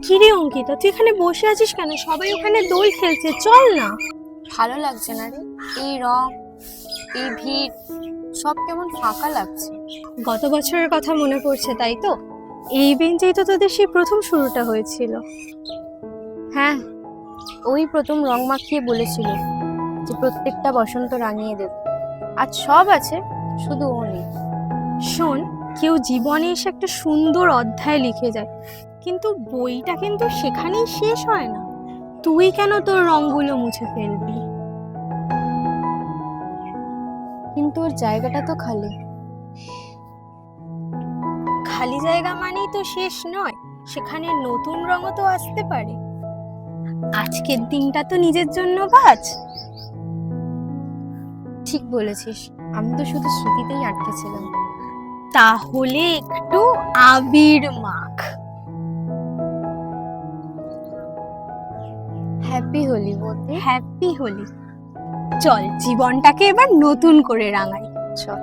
কিরে অঙ্কিতা, তুই এখানে বসে আছিস কেন? সবাই ওখানে দোল খেলছে, চল না। ভালো লাগছে না রে, এই রং, এই ভিড়, সব কেমন ফাঁকা লাগছে। গত বছরের কথা মনে পড়ছে, তাই তো? এই বেঞ্চেই তো তোদের সেই প্রথম শুরুটা হয়েছিল। হ্যাঁ, ওই প্রথম রং মাখিয়ে বলেছিল যে প্রত্যেকটা বসন্ত রাঙিয়ে দেব। আজ সব আছে, শুধু ও নেই। শোন, কেউ জীবনে এসে একটা সুন্দর অধ্যায় লিখে যায়, কিন্তু বইটা কিন্তু সেখানেই শেষ হয় না। তুই কেন তোর রংগুলো মুছে ফেলবি? কিন্তু ওর জায়গাটা তো খালি। খালি জায়গা মানেই তো শেষ নয়, সেখানে নতুন রঙও তো আসতে পারে। আজকের দিনটা তো নিজের জন্য বাঁচ। ঠিক বলেছিস, আমি তো শুধু স্মৃতিতেই আটকে ছিলাম। তাহলে একটু আবির মাখ। হ্যাপি হোলি বলতে। হ্যাপি হোলি। চল জীবনটাকে এবার নতুন করে রাঙাই। চল।